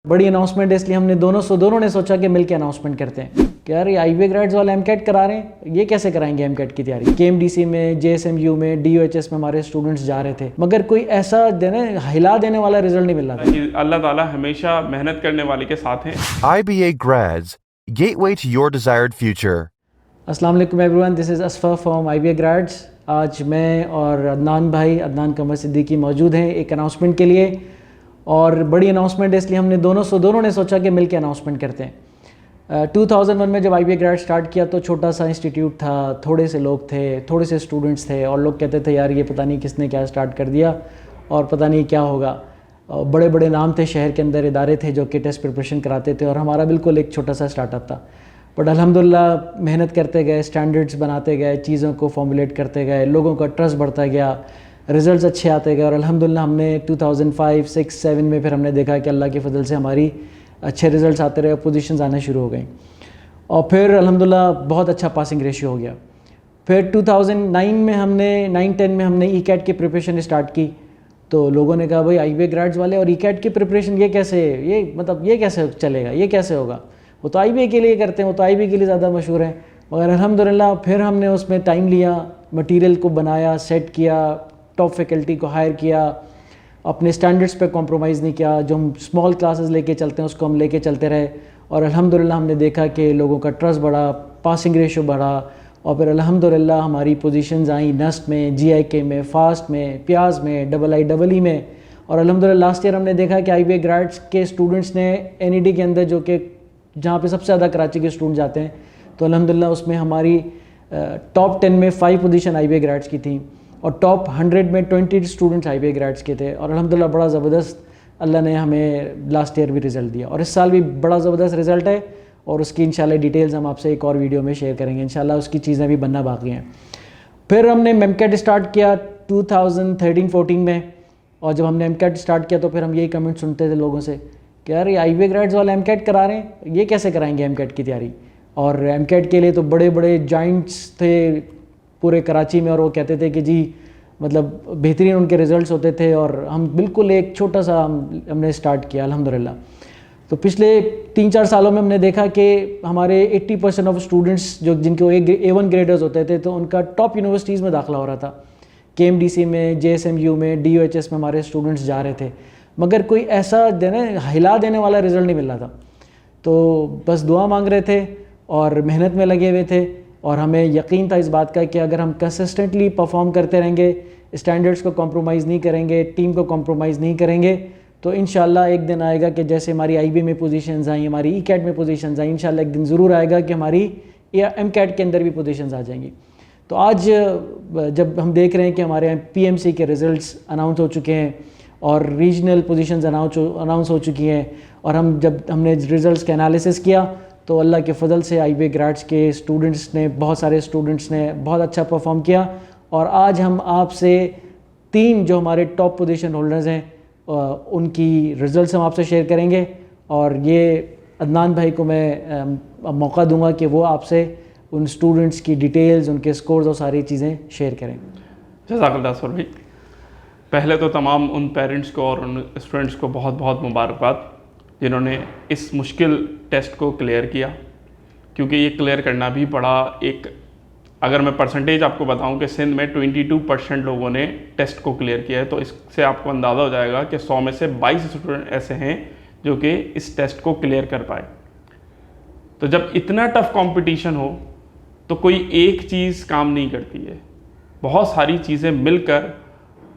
बड़ी अनाउंसमेंट है, इसलिए हमने दोनों ने सोचा कि मिलकर अनाउंसमेंट करते हैं कि यार ये आईबीए ग्रेड्स वाले एमकेट करा रहे हैं, ये कैसे कराएंगे एमकेट की तैयारी। केएमडीसी में, जेएसएमयू में, डीयूएचएस में हमारे स्टूडेंट्स जा रहे थे, मगर कोई ऐसा हिला देने वाला रिजल्ट नहीं मिल रहा था। अल्लाह ताला हमेशा मेहनत करने वाले के साथ हैं। IBA grads, gateway to your desired future. अस्सलाम वालेकुम everyone, this is Asfar from IBA grades. आज मैं और अदनान भाई, अदनान कमर सिद्दीकी मौजूद हैं एक अनाउंसमेंट के लिए, और बड़ी अनाउंसमेंट है इसलिए हमने दोनों ने सोचा कि मिलकर अनाउंसमेंट करते हैं। 2001 में जब आईबीए ग्रेड स्टार्ट किया तो छोटा सा इंस्टीट्यूट था, थोड़े से लोग थे, थोड़े से स्टूडेंट्स थे, और लोग कहते थे यार ये पता नहीं किसने क्या स्टार्ट कर दिया और पता नहीं क्या होगा। बड़े बड़े नाम थे, शहर के अंदर इदारे थे जो कि टेस्ट प्रिपरेशन कराते थे, और हमारा बिल्कुल एक छोटा सा स्टार्टअप था। बट अल्हम्दुलिल्लाह मेहनत करते गए, स्टैंडर्ड्स बनाते गए, चीज़ों को फॉर्मुलेट करते गए, लोगों का ट्रस्ट बढ़ता गया, रिज़ल्ट्स अच्छे आते गए, और अल्हम्दुलिल्लाह हमने 2005, 6, 7 में फिर हमने देखा कि अल्लाह के फजल से हमारी अच्छे रिज़ल्ट्स आते रहे, पोजीशंस आना शुरू हो गई, और फिर अल्हम्दुलिल्लाह बहुत अच्छा पासिंग रेशियो हो गया। फिर 2009 में हमने 9-10 में हमने ई कैट की प्रिपरेशन स्टार्ट की, तो लोगों ने कहा भाई आईबीए ग्रेड्स वाले और ई कैट की प्रिपरेशन ये कैसे चलेगा, ये कैसे होगा, वो तो आईबीए के लिए करते हैं, वो तो आईबीए के लिए ज़्यादा मशहूर हैं। मगर अल्हम्दुलिल्लाह फिर हमने उसमें टाइम लिया, मटेरियल को बनाया, सेट किया, टॉप फैकल्टी को हायर किया, अपने स्टैंडर्ड्स पे कॉम्प्रोमाइज़ नहीं किया, जो हम स्मॉल क्लासेस लेके चलते हैं उसको हम लेके चलते रहे, और अल्हम्दुलिल्लाह हमने देखा कि लोगों का ट्रस्ट बढ़ा, पासिंग रेशो बढ़ा, और फिर अल्हम्दुलिल्लाह हमारी पोजीशंस आई नस्ट में, जीआईके में, फास्ट में, प्याज में, आई में, और अल्हम्दुलिल्लाह लास्ट ईयर हमने देखा कि आईबीए ग्रेड्स के स्टूडेंट्स ने एनईडी के अंदर, जो कि जहाँ पे सबसे ज़्यादा कराची के स्टूडेंट जाते हैं, तो अल्हम्दुलिल्लाह उसमें हमारी टॉप 10 में 5 पोजीशन आईबीए ग्रेड्स की थी, और टॉप 100 में 20 स्टूडेंट्स आईबीए ग्रेड्स के थे, और अल्हम्दुलिल्लाह बड़ा ज़बरदस्त अल्लाह ने हमें लास्ट ईयर भी रिज़ल्ट दिया, और इस साल भी बड़ा ज़बरदस्त रिज़ल्ट है, और उसकी इंशाल्लाह डिटेल्स हम आपसे एक और वीडियो में शेयर करेंगे। इंशाल्लाह उसकी चीज़ें भी बनना बाकी हैं। फिर हमने एमकेट स्टार्ट किया 2013-14 में, और जब हमने एमकेट स्टार्ट किया तो फिर हम यही कमेंट सुनते थे लोगों से कि यार ये आईबीए ग्रेड्स वाले एमकेट करा रहे हैं, ये कैसे कराएंगे एमकेट की तैयारी। और एमकेट के लिए तो बड़े बड़े जाइंट्स थे पूरे कराची में, और वो कहते थे कि जी मतलब बेहतरीन उनके रिज़ल्ट्स होते थे, और हम बिल्कुल एक छोटा सा हमने स्टार्ट किया अल्हम्दुलिल्लाह। तो पिछले 3-4 सालों में हमने देखा कि हमारे 80% ऑफ स्टूडेंट्स जो जिनके A1 ग्रेडर्स होते थे, तो उनका टॉप यूनिवर्सिटीज़ में दाखिला हो रहा था। केएमडीसी में, जेएसएमयू में, डीयूएचएस में हमारे स्टूडेंट्स जा रहे थे, मगर कोई ऐसा हिला देने वाला रिज़ल्ट नहीं मिल रहा था। तो बस दुआ मांग रहे थे और मेहनत में लगे हुए थे, और हमें यकीन था इस बात का कि अगर हम कंसिस्टेंटली परफॉर्म करते रहेंगे, स्टैंडर्ड्स को कॉम्प्रोमाइज़ नहीं करेंगे, टीम को कॉम्प्रोमाइज़ नहीं करेंगे, तो इंशाल्लाह एक दिन आएगा कि जैसे हमारी आईबी में पोजीशंस आई, हमारी ई कैट में पोजीशंस आई, इंशाल्लाह एक दिन ज़रूर आएगा कि हमारी एम कैट के अंदर भी पोजीशंस आ जाएंगी। तो आज जब हम देख रहे हैं कि हमारे पीएमसी के रिज़ल्ट्स अनाउंस हो चुके हैं और रीजनल पोजीशंस अनाउंस हो चुकी हैं, और जब हमने रिज़ल्ट्स का एनालिसिस किया तो अल्लाह के फजल से आईबीए ग्रेड्स के स्टूडेंट्स ने, बहुत सारे स्टूडेंट्स ने बहुत अच्छा परफॉर्म किया, और आज हम आपसे 3 जो हमारे टॉप पोजीशन होल्डर्स हैं उनकी रिज़ल्ट्स हम आपसे शेयर करेंगे, और ये अदनान भाई को मैं मौका दूंगा कि वो आपसे उन स्टूडेंट्स की डिटेल्स, उनके स्कोर्स और सारी चीज़ें शेयर करें। जज़ाकल्लाह सर भाई, पहले तो तमाम उन पेरेंट्स को और उन स्टूडेंट्स को बहुत बहुत मुबारकबाद जिन्होंने इस मुश्किल टेस्ट को क्लियर किया, क्योंकि ये क्लियर करना भी बड़ा एक, अगर मैं परसेंटेज आपको बताऊं कि सिंध में 22% लोगों ने टेस्ट को क्लियर किया है, तो इससे आपको अंदाज़ा हो जाएगा कि 100 में से 22 स्टूडेंट ऐसे हैं जो कि इस टेस्ट को क्लियर कर पाए। तो जब इतना टफ कंपटीशन हो तो कोई एक चीज़ काम नहीं करती है, बहुत सारी चीज़ें मिलकर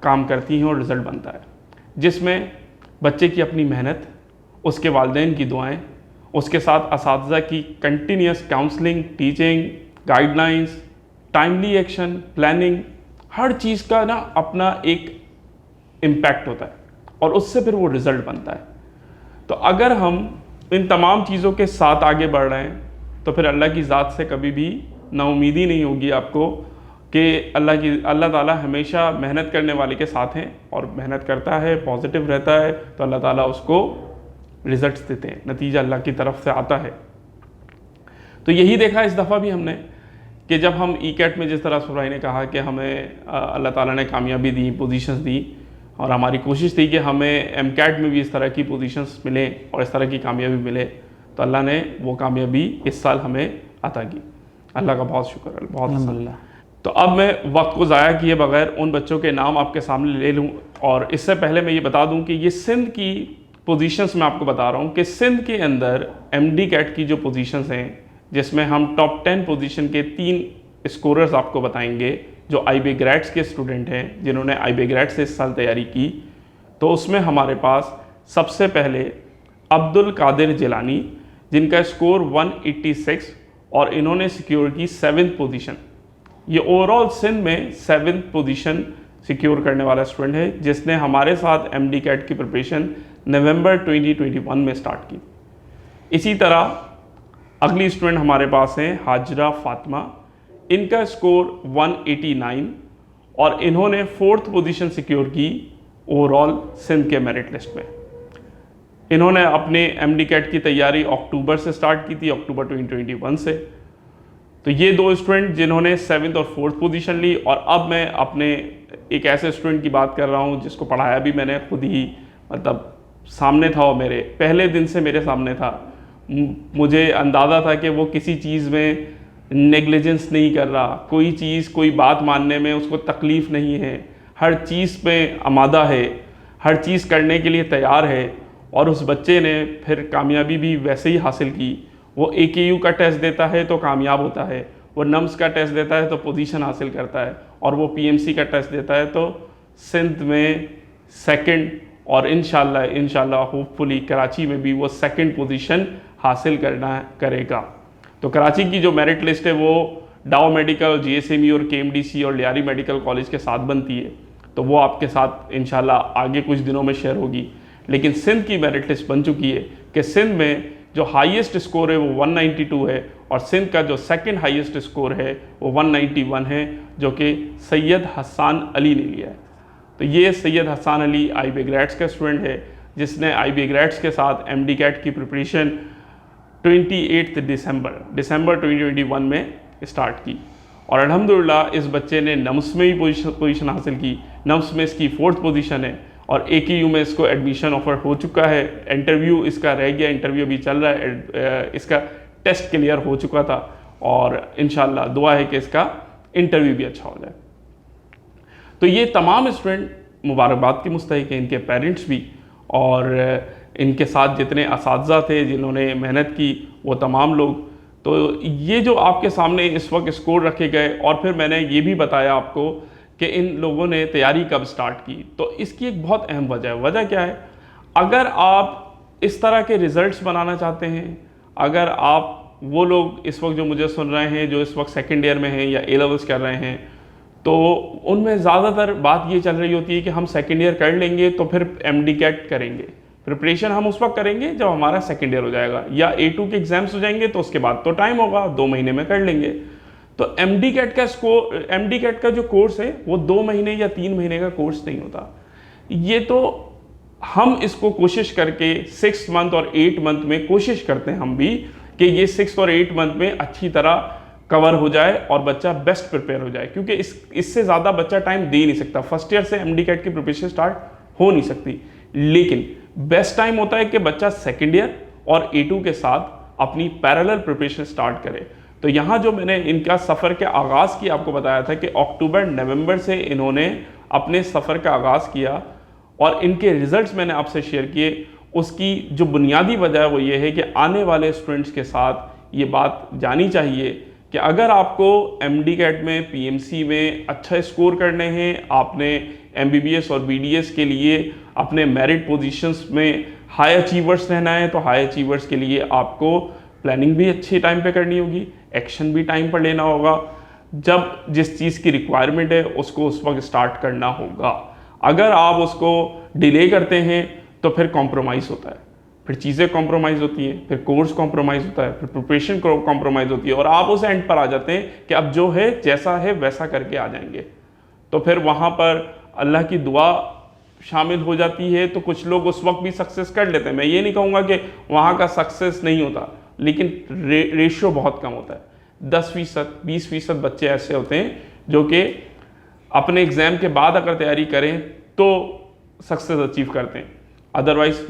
काम करती हैं और रिज़ल्ट बनता है, जिसमें बच्चे की अपनी मेहनत, उसके वालिदैन की दुआएं, उसके साथ असातिज़ा की continuous counselling, teaching, guidelines, timely action, planning, हर चीज़ का ना अपना एक इम्पैक्ट होता है, और उससे फिर वो रिज़ल्ट बनता है। तो अगर हम इन तमाम चीज़ों के साथ आगे बढ़ रहे हैं तो फिर अल्लाह की ज़ात से कभी भी नाउमीदी नहीं होगी आपको, कि अल्लाह ताला हमेशा मेहनत करने वाले के साथ हैं, और मेहनत करता है, पॉजिटिव रहता है, तो अल्लाह ताला उसको रिज़ल्ट्स देते हैं, नतीजा अल्लाह की तरफ से आता है। तो यही देखा इस दफ़ा भी हमने कि जब हम ई कैट में, जिस तरह सुराई ने कहा कि हमें अल्लाह ताला ने कामयाबी दी, पोजीशंस दी, और हमारी कोशिश थी कि हमें एमकैट में भी इस तरह की पोजीशंस मिलें और इस तरह की कामयाबी मिले। तो अल्लाह ने वो कामयाबी इस साल हमें अता की। अल्लाह का बहुत शुक्र है, बहुत अल्हम्दुलिल्लाह। तो अब मैं वक्त को ज़ाया किए बगैर उन बच्चों के नाम आपके सामने ले लूँ। और इससे पहले मैं ये बता दूँ कि ये सिंध की पोजीशंस मैं आपको बता रहा हूँ कि सिंध के अंदर एमडी कैट की जो पोजीशंस हैं, जिसमें हम टॉप 10 पोजीशन के 3 स्कोरर्स आपको बताएंगे जो IB ग्रेड्स के स्टूडेंट हैं, जिन्होंने IB ग्रेड से इस साल तैयारी की। तो उसमें हमारे पास सबसे पहले अब्दुल कादिर जिलानी, जिनका स्कोर 186 और इन्होंने सिक्योर की 7th पोजीशन। ये ओवरऑल सिंध में 7th पोजीशन सिक्योर करने वाला स्टूडेंट है, जिसने हमारे साथ एमडी कैट की प्रिपरेशन नवंबर 2021 में स्टार्ट की। इसी तरह अगली स्टूडेंट हमारे पास हैं हाजरा फातिमा। इनका स्कोर 189 और इन्होंने 4th पोजीशन सिक्योर की ओवरऑल सिंध के मेरिट लिस्ट में। इन्होंने अपने एमडी कैट की तैयारी अक्टूबर से स्टार्ट की थी, अक्टूबर 2021 से। तो ये 2 स्टूडेंट जिन्होंने 7th और 4th पोजीशन ली। और अब मैं अपने एक ऐसे स्टूडेंट की बात कर रहा हूँ जिसको पढ़ाया भी मैंने खुद ही, मतलब सामने था, और मेरे पहले दिन से मेरे सामने था। मुझे अंदाज़ा था कि वो किसी चीज़ में नेग्लिजेंस नहीं कर रहा, कोई चीज़, कोई बात मानने में उसको तकलीफ़ नहीं है, हर चीज़ पे आमादा है, हर चीज़ करने के लिए तैयार है। और उस बच्चे ने फिर कामयाबी भी वैसे ही हासिल की। वो AKU का टेस्ट देता है तो कामयाब होता है, वो नम्स का टेस्ट देता है तो पोजीशन हासिल करता है, और वो PMC का टेस्ट देता है तो सिंध में 2nd, और इंशाल्लाह होपफुली कराची में भी वो 2nd पोजीशन हासिल करेगा। तो कराची की जो मेरिट लिस्ट है वो डाउ मेडिकल, GSME और KMDC और लियारी मेडिकल कॉलेज के साथ बनती है। तो वो आपके साथ इंशाल्लाह आगे कुछ दिनों में शेयर होगी। लेकिन सिंध की मेरिट लिस्ट बन चुकी है कि सिंध में जो हाईएस्ट स्कोर है वो 192 है, और सिंध का जो 2nd हाईएस्ट स्कोर है वो 191 है, जो कि सैयद हसन अली ने लिया है। तो ये सैयद हसन अली IB ग्रेड्स का स्टूडेंट है, जिसने IB ग्रेड्स के साथ एमडी कैट की प्रिपरेशन 28 दिसंबर 2021 में स्टार्ट की। और अल्हम्दुलिल्लाह इस बच्चे ने नम्स में भी पोजीशन हासिल की। नम्स में इसकी 4th पोजीशन है, और AKU में इसको एडमिशन ऑफर हो चुका है। इंटरव्यू इसका रह गया, इंटरव्यू भी चल रहा है। इसका टेस्ट क्लियर हो चुका था, और इंशाल्लाह दुआ है कि इसका इंटरव्यू भी अच्छा हो जाए। तो ये तमाम स्टूडेंट मुबारकबाद के मुस्तहिक हैं, इनके पेरेंट्स भी, और इनके साथ जितने असातिज़ा थे जिन्होंने मेहनत की, वो तमाम लोग। तो ये जो आपके सामने इस वक्त स्कोर रखे गए, और फिर मैंने ये भी बताया आपको कि इन लोगों ने तैयारी कब स्टार्ट की। तो इसकी एक बहुत अहम वजह है। वजह क्या है? अगर आप इस तरह के रिज़ल्ट्स बनाना चाहते हैं, अगर आप वो लोग इस वक्त जो मुझे सुन रहे हैं, जो इस वक्त 2nd ईयर में हैं या A लेवल्स कर रहे हैं, तो उनमें ज़्यादातर बात ये चल रही होती है कि हम 2nd ईयर कर लेंगे तो फिर एमडी कैट करेंगे। प्रिपरेशन हम उस वक्त करेंगे जब हमारा 2nd ईयर हो जाएगा, या A2 के एग्ज़ाम्स हो जाएंगे तो उसके बाद तो टाइम होगा, 2 महीने में कर लेंगे। तो एमडी कैट का जो कोर्स है वो 2 महीने या 3 महीने का कोर्स नहीं होता। ये तो हम इसको कोशिश करके 6 मंथ और 8 मंथ में कोशिश करते हैं हम भी कि ये 6 और 8 मंथ में अच्छी तरह कवर हो जाए और बच्चा बेस्ट प्रिपेयर हो जाए, क्योंकि इससे ज़्यादा बच्चा टाइम दे नहीं सकता। फर्स्ट ईयर से एमडी कैट की प्रिपरेशन स्टार्ट हो नहीं सकती, लेकिन बेस्ट टाइम होता है कि बच्चा 2nd ईयर और A2 के साथ अपनी पैरेलल प्रिपरेशन स्टार्ट करे। तो यहाँ जो मैंने इनका सफ़र के आगाज़ की आपको बताया था कि अक्टूबर नवंबर से इन्होंने अपने सफ़र का आगाज़ किया, और इनके रिज़ल्ट्स मैंने आपसे शेयर किए। उसकी जो बुनियादी वजह है वो ये है कि आने वाले स्टूडेंट्स के साथ ये बात जानी चाहिए कि अगर आपको एमडी कैट में, PMC में अच्छा स्कोर करने हैं, आपने MBBS और BDS के लिए अपने मेरिट पोजीशंस में हाई अचीवर्स रहना है, तो हाई अचीवर्स के लिए आपको प्लानिंग भी अच्छे टाइम पे करनी होगी, एक्शन भी टाइम पर लेना होगा। जब जिस चीज़ की रिक्वायरमेंट है उसको उस वक्त स्टार्ट करना होगा। अगर आप उसको डिले करते हैं तो फिर कॉम्प्रोमाइज़ होता है, फिर चीज़ें कॉम्प्रोमाइज़ होती हैं, फिर कोर्स कॉम्प्रोमाइज़ होता है, फिर प्रिपरेशन कॉम्प्रोमाइज़ होती है, और आप उस एंड पर आ जाते हैं कि अब जो है जैसा है वैसा करके आ जाएंगे। तो फिर वहाँ पर अल्लाह की दुआ शामिल हो जाती है। तो कुछ लोग उस वक्त भी सक्सेस कर लेते हैं। मैं ये नहीं कहूँगा कि वहाँ का सक्सेस नहीं होता, लेकिन रेशियो बहुत कम होता है। 10%, 20% बच्चे ऐसे होते हैं जो कि अपने एग्ज़ाम के बाद अगर तैयारी करें तो सक्सेस अचीव करते हैं। अदरवाइज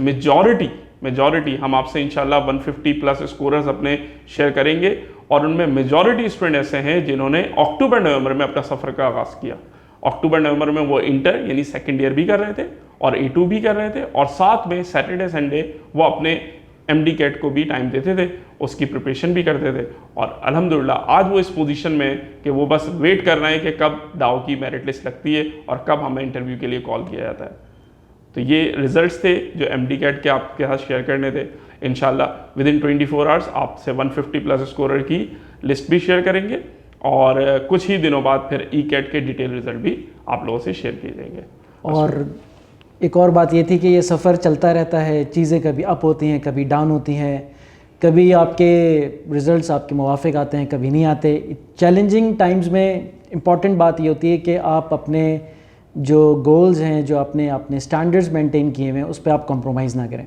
मेजॉरिटी हम आपसे इंशाल्लाह 150 प्लस स्कोरर्स अपने शेयर करेंगे, और उनमें मेजॉरिटी स्टूडेंट ऐसे हैं जिन्होंने अक्टूबर नवंबर में अपना सफ़र का आगाज़ किया। अक्टूबर नवंबर में वो इंटर यानी सेकेंड ईयर भी कर रहे थे और A2 भी कर रहे थे, और साथ में सैटरडे संडे वो अपने MD कैट को भी टाइम देते थे, उसकी प्रिपरेशन भी करते थे। और अल्हम्दुलिल्लाह आज वो इस पोजीशन में कि वो बस वेट कर रहे हैं कि कब दाव की मेरिट लिस्ट लगती है और कब हमें इंटरव्यू के लिए कॉल किया जाता है। तो ये रिजल्ट्स थे जो MD कैट के आपके साथ शेयर करने थे। इंशाल्लाह विद इन 24 आवर्स आपसे 150 प्लस स्कोरर की लिस्ट भी शेयर करेंगे, और कुछ ही दिनों बाद फिर E-कैट के डिटेल रिजल्ट भी आप लोगों से शेयर किए जाएंगे। और एक और बात ये थी कि ये सफ़र चलता रहता है, चीज़ें कभी अप होती हैं, कभी डाउन होती हैं, कभी आपके रिज़ल्ट्स आपके मुवाफिक आते हैं, कभी नहीं आते। चैलेंजिंग टाइम्स में इम्पॉर्टेंट बात ये होती है कि आप अपने जो गोल्स हैं, जो आपने अपने स्टैंडर्ड्स मेंटेन किए हुए हैं, उस पर आप कॉम्प्रोमाइज़ ना करें।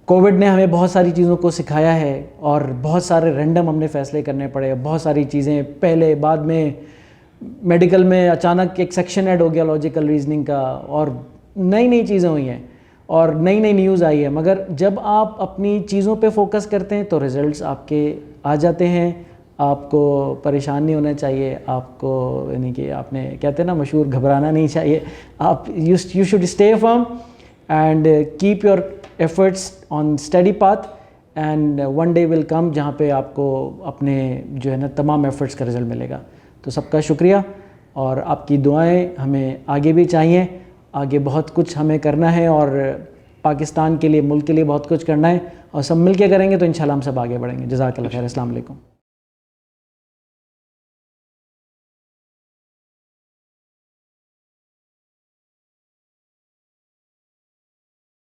कोविड ने हमें बहुत सारी चीज़ों को सिखाया है, और बहुत सारे रैंडम हमने फ़ैसले करने पड़े। बहुत सारी चीज़ें पहले बाद में मेडिकल में अचानक एक सेक्शन ऐड हो गया लॉजिकल रीजनिंग का, और नई नई चीज़ें हुई हैं और नई नई न्यूज़ आई है। मगर जब आप अपनी चीज़ों पे फोकस करते हैं तो रिज़ल्ट्स आपके आ जाते हैं। आपको परेशान नहीं होना चाहिए, आपको यानी कि आपने कहते हैं ना मशहूर, घबराना नहीं चाहिए। आप you should stay firm and keep your efforts on study path, and one day will come जहाँ पे आपको अपने जो है ना तमाम एफर्ट्स का रिज़ल्ट मिलेगा। तो सबका शुक्रिया, और आपकी दुआएं हमें आगे भी चाहिए। आगे बहुत कुछ हमें करना है, और पाकिस्तान के लिए, मुल्क के लिए बहुत कुछ करना है, और सब मिल के करेंगे तो इंशाल्लाह हम सब आगे बढ़ेंगे। जज़ाकल्लाह खैर। अस्सलाम वालेकुम।